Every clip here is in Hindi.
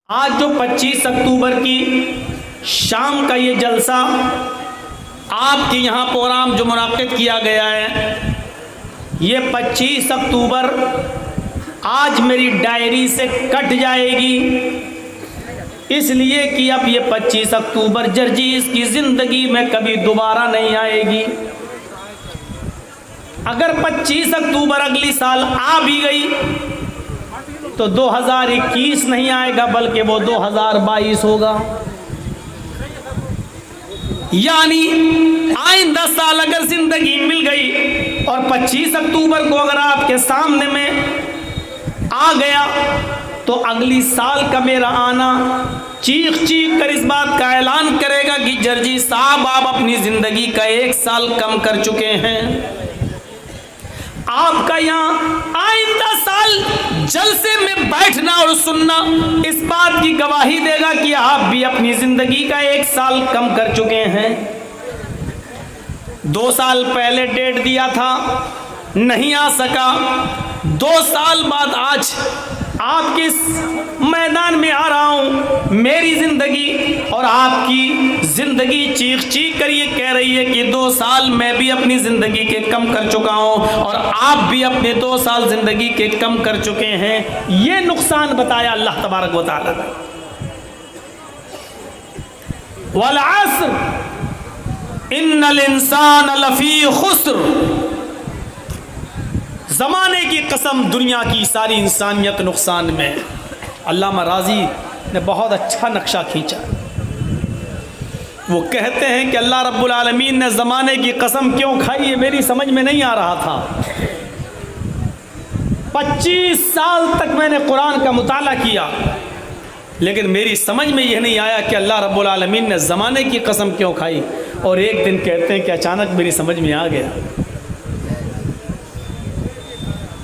आज जो 25 अक्टूबर की शाम का ये जलसा आपके यहाँ प्रोग्राम जो मुनाकिद किया गया है, ये 25 अक्टूबर आज मेरी डायरी से कट जाएगी, इसलिए कि अब ये 25 अक्टूबर जर्जीस की ज़िंदगी में कभी दोबारा नहीं आएगी। अगर 25 अक्टूबर अगली साल आ भी गई तो 2021 नहीं आएगा, बल्कि वो 2022 होगा। यानी आइंदा साल अगर जिंदगी मिल गई और 25 अक्टूबर को अगर आपके सामने में आ गया तो अगली साल का मेरा आना चीख चीख कर इस बात का ऐलान करेगा कि जर्जी साहब आप अपनी जिंदगी का 1 साल कम कर चुके हैं। आपका यहाँ आइंदा साल जलसे में बैठना और सुनना इस बात की गवाही देगा कि आप भी अपनी जिंदगी का 1 साल कम कर चुके हैं। 2 साल पहले डेट दिया था, नहीं आ सका। 2 साल बाद आज आपके इस मैदान में आ रहा हूं। मेरी जिंदगी और आपकी जिंदगी चीख चीख कर ये कह रही है कि 2 साल मैं भी अपनी जिंदगी के कम कर चुका हूं और आप भी अपने 2 साल जिंदगी के कम कर चुके हैं। ये नुकसान बताया अल्लाह तबारक व तआला ने। वल अस्र इन्नल इंसान लफी खुस्र, ज़माने की कसम दुनिया की सारी इंसानियत नुकसान में। अल्लामा राजी ने बहुत अच्छा नक्शा खींचा। वो कहते हैं कि अल्लाह रब्बुल आलमीन ने ज़माने की कसम क्यों खाई, ये मेरी समझ में नहीं आ रहा था। 25 साल तक मैंने कुरान का मुताला किया, लेकिन मेरी समझ में यह नहीं आया कि अल्लाह रब्बुल आलमीन ने ज़माने की कसम क्यों खाई। और एक दिन कहते हैं कि अचानक मेरी समझ में आ गया।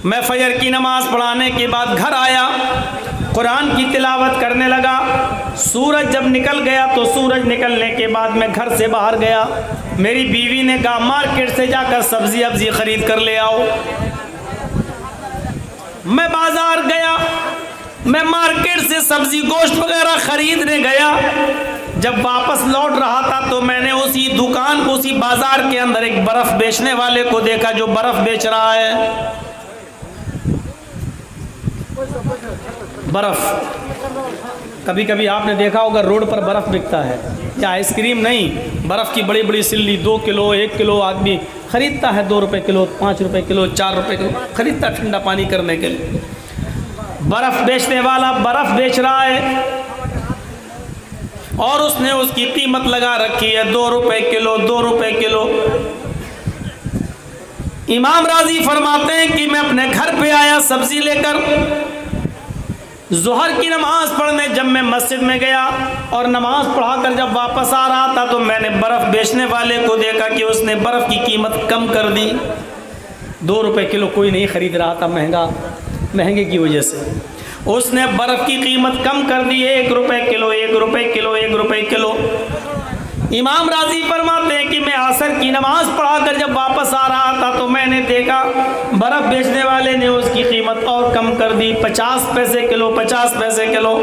मैं फजर की नमाज पढ़ाने के बाद घर आया, कुरान की तिलावत करने लगा। सूरज जब निकल गया तो सूरज निकलने के बाद मैं घर से बाहर गया। मेरी बीवी ने कहा मार्केट से जाकर सब्जी अब्जी खरीद कर ले आओ। मैं बाजार गया, मैं मार्केट से सब्जी गोश्त वगैरह खरीदने गया। जब वापस लौट रहा था तो मैंने उसी दुकान को, उसी बाजार के अंदर एक बर्फ़ बेचने वाले को देखा जो बर्फ़ बेच रहा है। बर्फ़, कभी कभी आपने देखा होगा रोड पर बर्फ़ बिकता है, या आइसक्रीम नहीं, बर्फ़ की बड़ी बड़ी सिल्ली 2 किलो 1 किलो आदमी ख़रीदता है। 2 रुपये किलो, 5 रुपये किलो, 4 रुपये किलो ख़रीदता ठंडा पानी करने के लिए। बर्फ़ बेचने वाला बर्फ़ बेच रहा है और उसने उसकी कीमत लगा रखी है 2 रुपये किलो, 2 रुपये किलो। इमाम राजी फरमाते हैं कि मैं अपने घर पे आया सब्ज़ी लेकर। ज़ोहर की नमाज़ पढ़ने जब मैं मस्जिद में गया और नमाज़ पढ़ाकर जब वापस आ रहा था तो मैंने बर्फ़ बेचने वाले को देखा कि उसने बर्फ़ की कीमत कम कर दी। 2 रुपये किलो कोई नहीं ख़रीद रहा था, महंगे की वजह से उसने बर्फ़ की कीमत कम कर दी। 1 रुपये किलो, 1 रुपये किलो, 1 रुपये किलो। इमाम राजी फरमाते हैं कि मैं असर की नमाज़ पढ़ाकर जब वापस आ रहा था तो मैंने देखा बर्फ़ बेचने वाले ने उसकी कीमत और कम कर दी, 50 पैसे किलो, 50 पैसे किलो।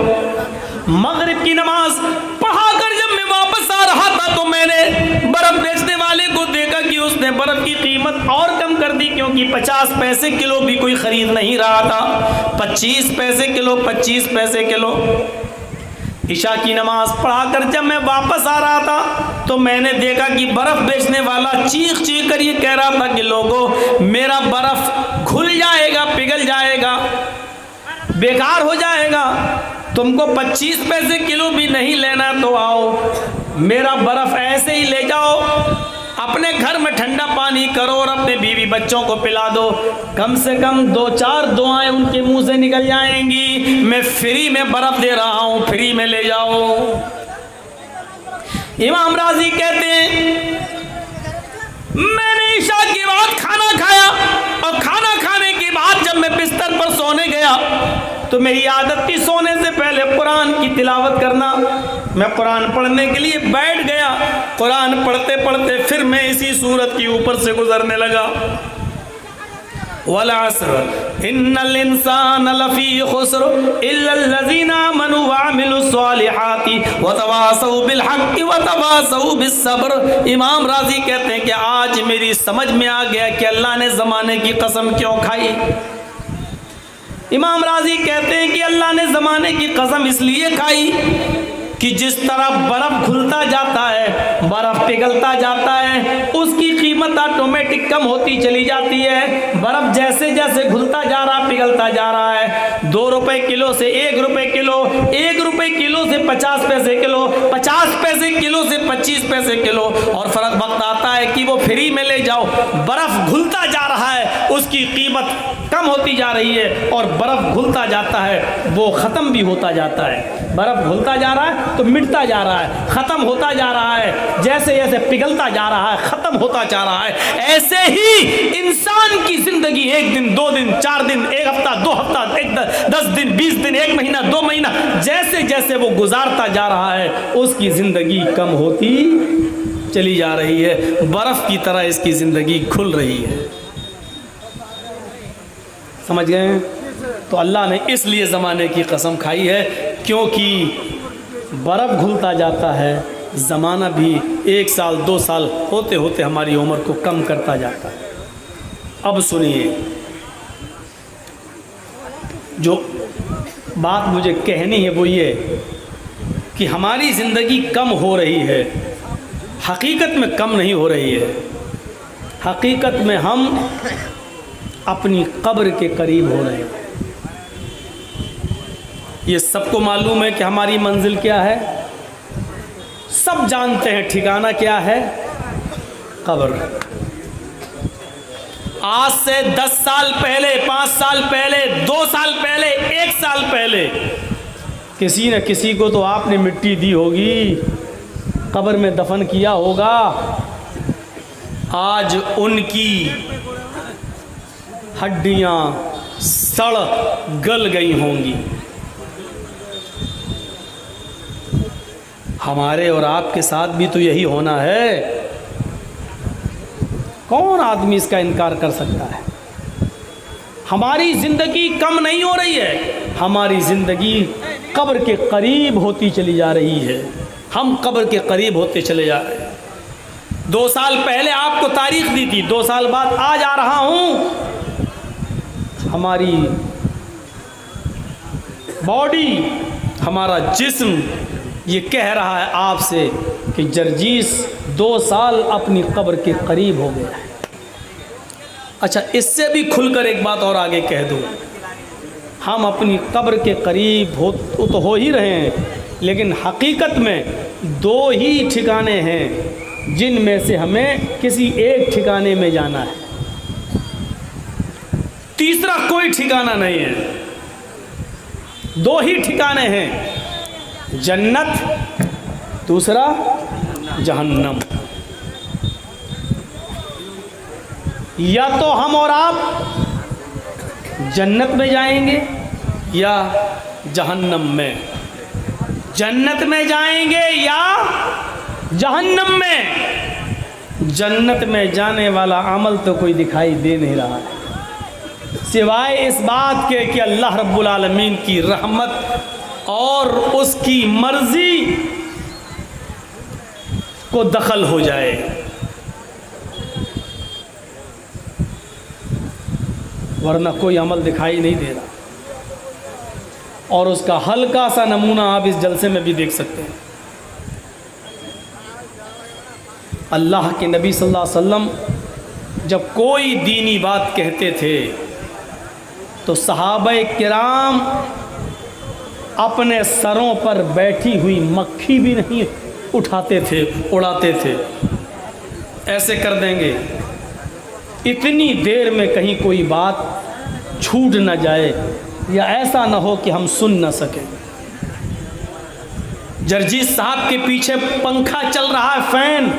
मगरिब की नमाज़ पढ़ाकर जब मैं वापस आ रहा था तो मैंने बर्फ़ बेचने वाले को देखा कि उसने बर्फ़ की कीमत और कम कर दी, क्योंकि 50 पैसे किलो भी कोई ख़रीद नहीं रहा था। 25 पैसे किलो, 25 पैसे किलो। इशा की नमाज़ पढ़ाकर जब मैं वापस आ रहा था तो मैंने देखा कि बर्फ़ बेचने वाला चीख चीख कर ये कह रहा था कि लोगों मेरा बर्फ़ घुल जाएगा, पिघल जाएगा, बेकार हो जाएगा। तुमको 25 पैसे किलो भी नहीं लेना तो आओ, मेरा बर्फ़ ऐसे ही ले जाओ, अपने घर में ठंडा पानी करो और अपने बीवी बच्चों को पिला दो। कम से कम 2-4 दुआएं उनके मुंह से निकल जाएंगी। मैं फ्री में बर्फ़ दे रहा हूँ, फ्री में ले जाओ। इमाम राजी कहते हैं मैंने इशा के बाद खाना खाया और खाना खाने के बाद जब मैं बिस्तर पर सोने गया तो मेरी आदत थी सोने से पहले कुरान की तिलावत करना। मैं कुरान पढ़ने के लिए बैठ गया। कुरान पढ़ते पढ़ते फिर मैं इसी सूरत के ऊपर से गुजरने लगा। वल अस्र इन्नल इंसान लफी खुस्र इल्लल्लज़ीना आमनू व अमिलु बिस्सॉलिहाति व तवासौ बिल हक़्क़ि व तवासौ बिस्सब्र। इमाम राजी कहते हैं कि आज मेरी समझ में आ गया कि अल्लाह ने ज़माने की कसम क्यों खाई। इमाम राजी कहते हैं कि अल्लाह ने ज़माने की कसम इसलिए खाई कि जिस तरह बर्फ़ घुलता जाता है, बर्फ़ पिघलता जाता है, उसकी कीमत ऑटोमेटिक कम होती चली जाती है। बर्फ़ जैसे जैसे घुलता जा रहा, पिघलता जा रहा है, 2 रुपए किलो से 1 रुपए किलो, 1 रुपए किलो से 50 पैसे किलो, 50 पैसे किलो से 25 पैसे किलो, और फर्क वक्त आता है कि वो फ्री में ले जाओ। बर्फ़ घुलता जा रहा है, उसकी कीमत कम होती जा रही है, और बर्फ़ घुलता जाता है वो ख़त्म भी होता जाता है। बर्फ़ घुलता जा रहा है तो मिटता जा रहा है, ख़त्म होता जा रहा है, जैसे जैसे पिघलता जा रहा है, ख़त्म होता जा रहा है। ऐसे ही इंसान की ज़िंदगी 1 दिन, 2 दिन, 4 दिन, 1 हफ्ता, 2 हफ्ता, 10 दिन, 20 दिन, 1 महीना, 2 महीना, जैसे जैसे वो गुजारता जा रहा है उसकी ज़िंदगी कम होती चली जा रही है। बर्फ़ की तरह इसकी ज़िंदगी खुल रही है। समझ गए? तो अल्लाह ने इसलिए ज़माने की कसम खाई है क्योंकि बर्फ़ घुलता जाता है, ज़माना भी 1 साल 2 साल होते होते हमारी उम्र को कम करता जाता है। अब सुनिए, जो बात मुझे कहनी है वो ये कि हमारी ज़िंदगी कम हो रही है, हकीकत में कम नहीं हो रही है। हकीकत में हम अपनी कब्र के करीब हो रहे हैं। ये सबको मालूम है कि हमारी मंजिल क्या है, सब जानते हैं ठिकाना क्या है, कब्र। आज से 10 साल पहले, 5 साल पहले, 2 साल पहले, 1 साल पहले किसी न किसी को तो आपने मिट्टी दी होगी, कब्र में दफन किया होगा। आज उनकी हड्डियां सड़ गल गई होंगी। हमारे और आपके साथ भी तो यही होना है। कौन आदमी इसका इनकार कर सकता है? हमारी ज़िंदगी कम नहीं हो रही है, हमारी ज़िंदगी कब्र के करीब होती चली जा रही है। हम कब्र के करीब होते चले जा रहे हैं। 2 साल पहले आपको तारीख दी थी, 2 साल बाद आज आ रहा हूँ। हमारी बॉडी, हमारा जिस्म ये कह रहा है आपसे कि जर्जीस 2 साल अपनी कब्र के करीब हो गया है। अच्छा, इससे भी खुलकर एक बात और आगे कह दूँ, हम अपनी कब्र के करीब तो हो ही रहे हैं, लेकिन हकीकत में 2 ही ठिकाने हैं जिनमें से हमें किसी एक ठिकाने में जाना है, तीसरा कोई ठिकाना नहीं है। 2 ही ठिकाने हैं, जन्नत, दूसरा जहन्नम। या तो हम और आप जन्नत में जाएंगे या जहन्नम में, जन्नत में जाएंगे या जहन्नम में। जन्नत में जाने वाला अमल तो कोई दिखाई दे नहीं रहा है, सिवाय इस बात के कि अल्लाह रब्बुल आलमीन की रहमत और उसकी मर्जी को दखल हो जाए। वरना कोई अमल दिखाई नहीं दे रहा। और उसका हल्का सा नमूना आप इस जलसे में भी देख सकते हैं। अल्लाह के नबी सल्लल्लाहु अलैहि वसल्लम जब कोई दीनी बात कहते थे तो सहाबाए किराम अपने सरों पर बैठी हुई मक्खी भी नहीं उठाते थे, उड़ाते थे। ऐसे कर देंगे इतनी देर में कहीं कोई बात छूट न जाए या ऐसा न हो कि हम सुन न सकें। जर्जीस साहब के पीछे पंखा चल रहा है, फैन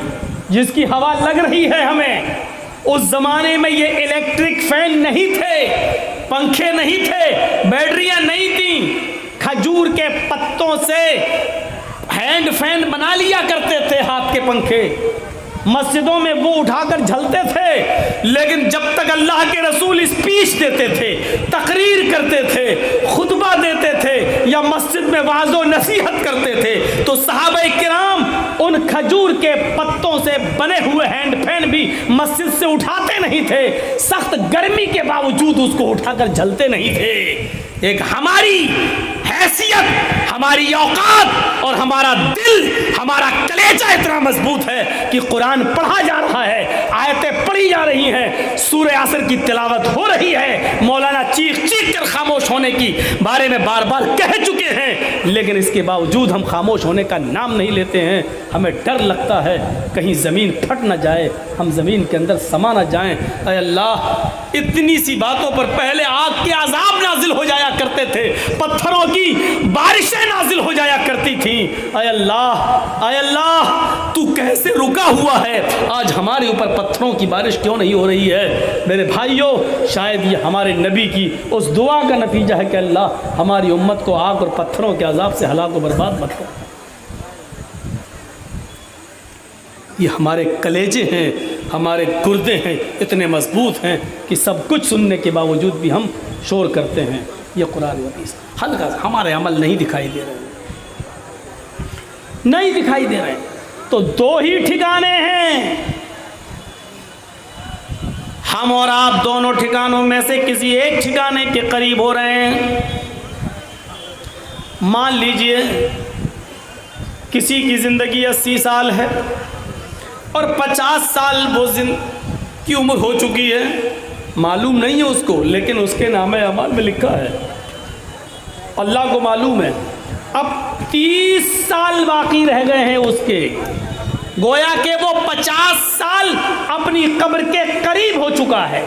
जिसकी हवा लग रही है हमें। उस ज़माने में ये इलेक्ट्रिक फैन नहीं थे, पंखे नहीं थे, बैटरियां नहीं थी। खजूर के पत्तों से हैंड फैन बना लिया करते थे, हाथ के पंखे। मस्जिदों में वो उठाकर झलते थे, लेकिन जब तक अल्लाह के रसूल स्पीच देते थे, तकरीर करते थे, खुतबा देते थे या मस्जिद में वाज़ो नसीहत करते थे, तो सहाबा किराम उन खजूर के पत्तों से बने हुए हैंड फैन भी मस्जिद से उठाते नहीं थे। सख्त गर्मी के बावजूद उसको उठाकर झलते नहीं थे। एक हमारी हैसियत, हमारी औकात और हमारा दिल, हमारा कलेजा इतना मजबूत है कि कुरान पढ़ा जा रहा है, आयतें पढ़ी जा रही हैं, सूरह असर की तिलावत हो रही है, मौलाना चीख चीख कर खामोश होने की बारे में बार बार कह चुके हैं, लेकिन इसके बावजूद हम खामोश होने का नाम नहीं लेते हैं। हमें डर लगता है कहीं ज़मीन फट ना जाए, हम ज़मीन के अंदर समा ना जाएं। ऐ अल्लाह, इतनी सी बातों पर पहले आग के अजाब नाजिल हो जाया करते थे, पत्थरों की बारिशें नाजिल हो जाया करती थी। ऐ अल्लाह, तू कैसे रुका हुआ है? आज हमारे ऊपर पत्थरों की बारिश क्यों नहीं हो रही है? मेरे भाइयों, शायद ये हमारे नबी की उस दुआ का नतीजा है कि अल्लाह हमारी उम्मत को आग और पत्थरों के अजाब से हलाक और बर्बाद मत कर। ये हमारे कलेजे हैं, हमारे गुर्दे हैं, इतने मजबूत हैं कि सब कुछ सुनने के बावजूद भी हम शोर करते हैं। ये कुरान हदीस हल्का हमारे अमल नहीं दिखाई दे रहे, नहीं दिखाई दे रहे। तो दो ही ठिकाने हैं, हम और आप दोनों ठिकानों में से किसी एक ठिकाने के करीब हो रहे हैं। मान लीजिए किसी की ज़िंदगी 80 साल है और 50 साल वो की उम्र हो चुकी है, मालूम नहीं है उसको, लेकिन उसके नाम अमाल में लिखा है, अल्लाह को मालूम है। अब 30 साल बाकी रह गए हैं उसके, गोया के वो 50 साल अपनी कब्र के करीब हो चुका है,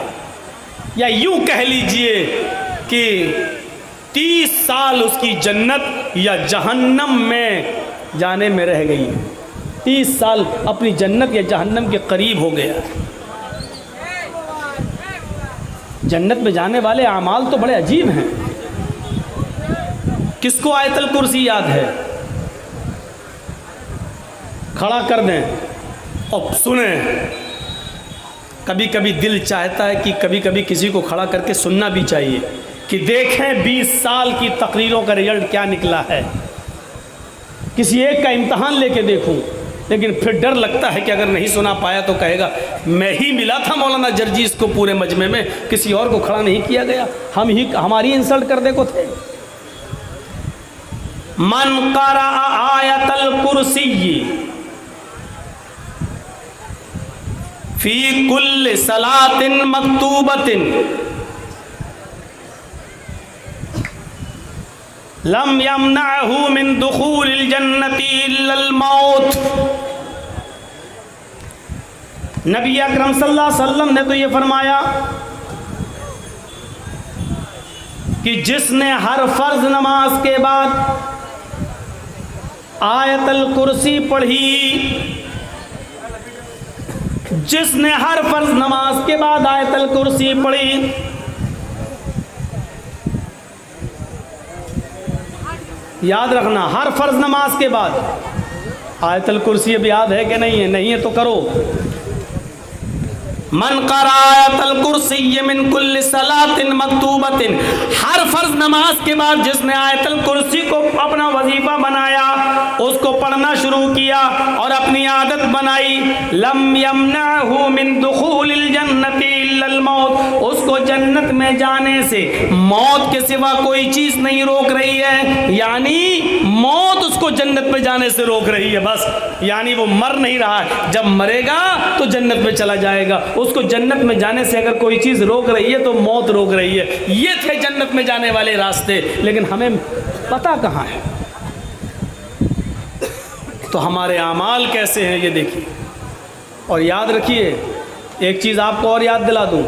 या यूं कह लीजिए कि 30 साल उसकी जन्नत या जहन्नम में जाने में रह गई है। 30 साल अपनी जन्नत या जहन्नम के करीब हो गया। जन्नत में जाने वाले आमाल तो बड़े अजीब हैं। किसको आयतल कुर्सी याद है? खड़ा कर दें और सुने। कभी कभी दिल चाहता है कि कभी कभी किसी को खड़ा करके सुनना भी चाहिए कि देखें 20 साल की तकरीरों का रिजल्ट क्या निकला है। किसी एक का इम्तहान लेके देखूं, लेकिन फिर डर लगता है कि अगर नहीं सुना पाया तो कहेगा मैं ही मिला था मौलाना जर्जीस को पूरे मजमे में, किसी और को खड़ा नहीं किया गया, हमारी इंसल्ट कर दे को थे। मन करा आयतल कुर्सी फी कुल्ल सलातिन मक्तूबतिन लम यमनअहु मिन दुखूलिल जन्नति इल्लल मौत। नबी अकरम सल्लल्लाहु अलैहि वसल्लम ने तो ये फरमाया कि जिसने हर फर्ज नमाज के बाद आयतल कुर्सी पढ़ी, जिसने हर फर्ज नमाज के बाद आयतल कुर्सी पढ़ी, याद रखना हर फर्ज नमाज के बाद आयतल कुर्सी। अब याद है कि नहीं है? नहीं है तो करो। मन करा आयतल कुर्सी मिन कुल्ल सलातिन मक्तूबतिन, हर फर्ज नमाज के बाद जिसने आयतल कुर्सी को अपना वजीफा बनाया, उसको पढ़ना शुरू किया और अपनी आदत बनाई, लम यमनअहु मिन दुखूलिल जन्नति इल्लल मौत, उसको जन्नत में जाने से मौत के सिवा कोई चीज नहीं रोक रही है। यानी मौत उसको जन्नत में जाने से रोक रही है बस, यानी वो मर नहीं रहा है, जब मरेगा तो जन्नत में चला जाएगा। उसको जन्नत में जाने से अगर कोई चीज़ रोक रही है तो मौत रोक रही है। ये थे जन्नत में जाने वाले रास्ते, लेकिन हमें पता कहाँ है। तो हमारे आमाल कैसे हैं ये देखिए। और याद रखिए, एक चीज़ आपको और याद दिला दूँ,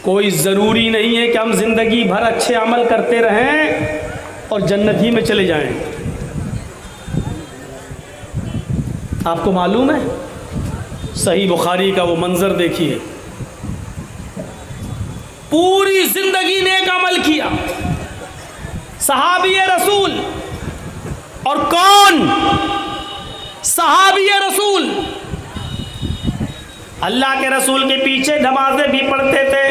कोई ज़रूरी नहीं है कि हम ज़िंदगी भर अच्छे अमल करते रहें और जन्नत ही में चले जाएं। आपको मालूम है, सही बुखारी का वो मंजर देखिए, पूरी जिंदगी नेक अमल किया सहाबी रसूल। और कौन? सहाबी रसूल अल्लाह के रसूल के पीछे नमाजें भी पढ़ते थे,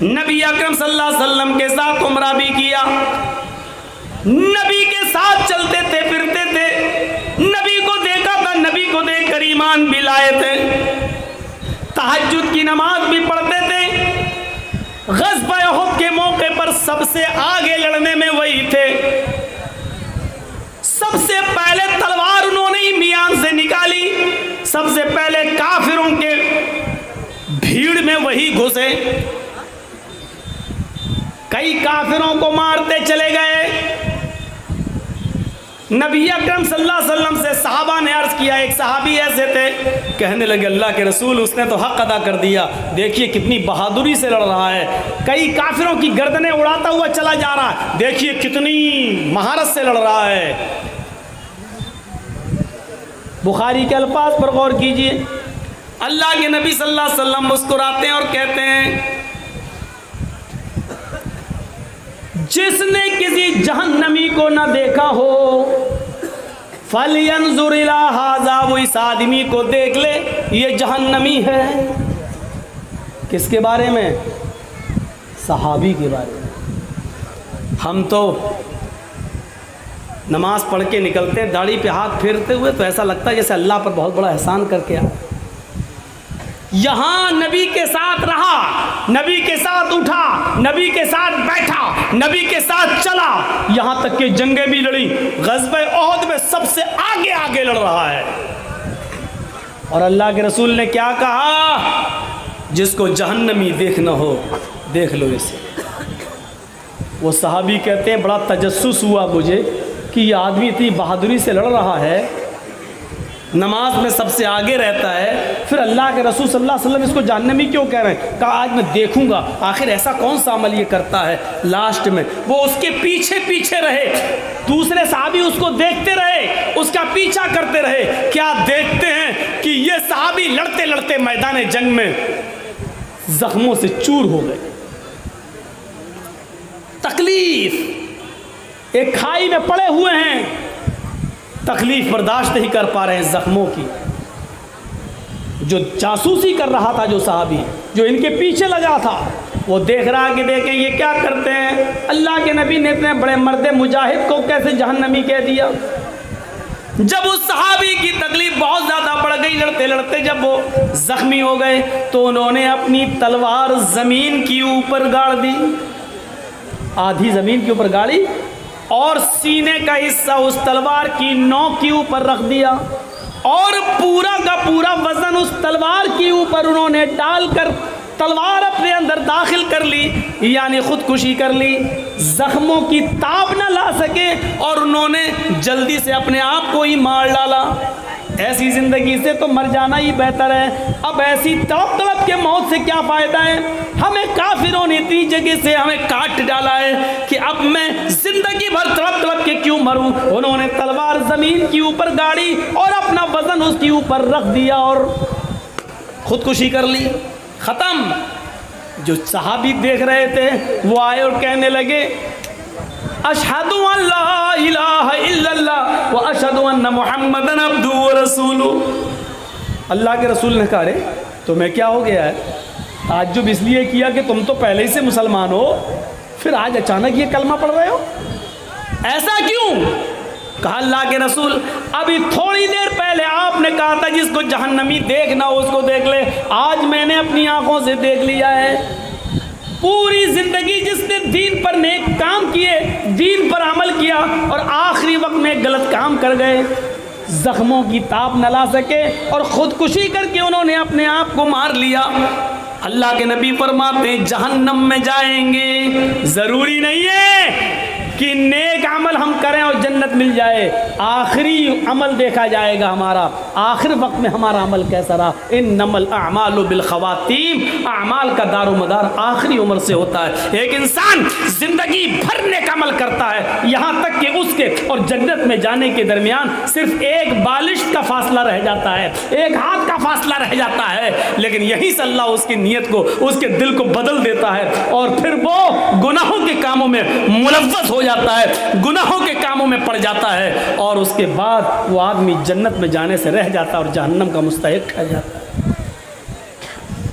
नबी अकरम सल्लल्लाहु अलैहि वसल्लम के साथ उम्रा भी किया, नबी के साथ चलते थे फिरते थे, नबी को देखा था, नबी को देख कर ईमान भी लाए थे, तहज्जुद की नमाज भी पढ़ते थे। ग़ज़वा उहद के मौके पर सबसे आगे लड़ने में वही थे, सबसे पहले तलवार उन्होंने ही मियान से निकाली, सबसे पहले काफिरों के भीड़ में वही घुसे, कई काफिरों को मारते चले गए। नबी अकरम सल्लल्लाहु अलैहि वसल्लम से सहाबा ने अर्ज किया, एक सहाबी ऐसे थे, कहने लगे अल्लाह के रसूल उसने तो हक अदा कर दिया, देखिए कितनी बहादुरी से लड़ रहा है, कई काफिरों की गर्दनें उड़ाता हुआ चला जा रहा है, देखिए कितनी महारत से लड़ रहा है। बुखारी के अल्फाज पर गौर कीजिए, अल्लाह के नबी सल्लल्लाहु अलैहि वसल्लम मुस्कुराते हैं और कहते हैं, जिसने किसी जहन्नमी को न देखा हो फलयंजुर इला हाज़ा, वो इस आदमी को देख ले, ये जहन्नमी है। किसके बारे में? सहाबी के बारे में। हम तो नमाज पढ़ के निकलते हैं दाढ़ी पे हाथ फेरते हुए, तो ऐसा लगता है जैसे अल्लाह पर बहुत बड़ा एहसान करके आए। यहाँ नबी के साथ रहा, नबी के साथ उठा, नबी के साथ बैठा, नबी के साथ चला, यहाँ तक कि जंगें भी लड़ी, ग़ज़वा उहद में सबसे आगे आगे लड़ रहा है। और अल्लाह के रसूल ने क्या कहा? जिसको जहन्नमी देखना हो देख लो इसे। वो सहाबी कहते हैं बड़ा तजस्सुस हुआ मुझे कि ये आदमी इतनी बहादुरी से लड़ रहा है, नमाज में सबसे आगे रहता है, फिर अल्लाह के रसूल सल्लल्लाहु अलैहि वसल्लम इसको जहन्नमी क्यों कह रहे हैं? कहा आज मैं देखूंगा आखिर ऐसा कौन सा अमल ये करता है। लास्ट में वो उसके पीछे पीछे रहे, दूसरे सहाबी उसको देखते रहे, उसका पीछा करते रहे। क्या देखते हैं कि ये सहाबी लड़ते लड़ते मैदान जंग में जख्मों से चूर हो गए। तकलीफ, एक खाई में पड़े हुए हैं, तकलीफ बर्दाश्त नहीं कर पा रहे हैं जख्मों की। जो जासूसी कर रहा था, जो सहाबी जो इनके पीछे लगा था, वो देख रहा कि देखें ये क्या करते हैं। अल्लाह के नबी ने इतने बड़े मर्द मुजाहिद को कैसे जहन्नमी कह दिया। जब उस सहाबी की तकलीफ बहुत ज़्यादा बढ़ गई, लड़ते लड़ते जब वो जख्मी हो गए, तो उन्होंने अपनी तलवार ज़मीन के ऊपर गाड़ दी, आधी ज़मीन के ऊपर गाड़ी, और सीने का हिस्सा उस तलवार की नोक के ऊपर रख दिया, और पूरा का पूरा वजन उस तलवार के ऊपर उन्होंने डालकर तलवार अपने अंदर दाखिल कर ली, यानी खुदकुशी कर ली। जख्मों की ताप न ला सके और उन्होंने जल्दी से अपने आप को ही मार डाला। ऐसी ज़िंदगी से तो मर जाना ही बेहतर है। अब ऐसी तड़प तड़प के मौत से क्या फ़ायदा है? हमें काफिरों ने इतनी जगह से हमें काट डाला है कि अब मैं ज़िंदगी भर तड़प तड़प के क्यों मरूं। उन्होंने तलवार ज़मीन के ऊपर गाड़ी और अपना वज़न उसके ऊपर रख दिया और खुदकुशी कर ली, ख़त्म। जो सहाबी देख रहे थे वो आए और कहने लगे, अशहदु अल्ला इलाहा इल्लल्लाह व अशहदु अन्ना मुहम्मदन अब्दुहु व रसूलुहु। अल्लाह के रसूल ने कहा, अरे तुम्हें क्या हो गया है? ताज्जुब इसलिए किया कि तुम तो पहले ही से मुसलमान हो, फिर आज अचानक ये कलमा पढ़ रहे हो, ऐसा क्यों? कहा अल्लाह के रसूल, अभी थोड़ी देर पहले आपने कहा था जिसको जहन्नमी देखना हो उसको देख ले, आज मैंने अपनी आंखों से देख लिया है। पूरी जिंदगी जिसने दीन पर नेक काम किए, दीन पर अमल किया, और आखिरी वक्त में गलत काम कर गए, जख्मों की ताप न ला सके और खुदकुशी करके उन्होंने अपने आप को मार लिया। अल्लाह के नबी फरमाते जहन्नम में जाएंगे। ज़रूरी नहीं है कि नेक अमल हम करें और जन्नत मिल जाए, आखिरी अमल देखा जाएगा हमारा, आखिर वक्त में हमारा अमल कैसा रहा। इन्नमल अअमालु बिल खवातीम, अमाल का दारोमदार आखिरी उम्र से होता है। एक इंसान जिंदगी भर नेक अमल करता है, यहाँ तक कि उसके और जन्नत में जाने के दरमियान सिर्फ एक बालिश का फासला रह जाता है, एक हाथ का फासला रह जाता है, लेकिन यही से अल्लाह उसकी नीयत को, उसके दिल को बदल देता है और फिर वो गुनाहों के कामों में मुलव्वस हो जाता है, गुनाहों के कामों में पड़ जाता है, और उसके बाद वो आदमी जन्नत में जाने से रह जाता है और जहन्नम का मुस्तहिक ठहर जाता है।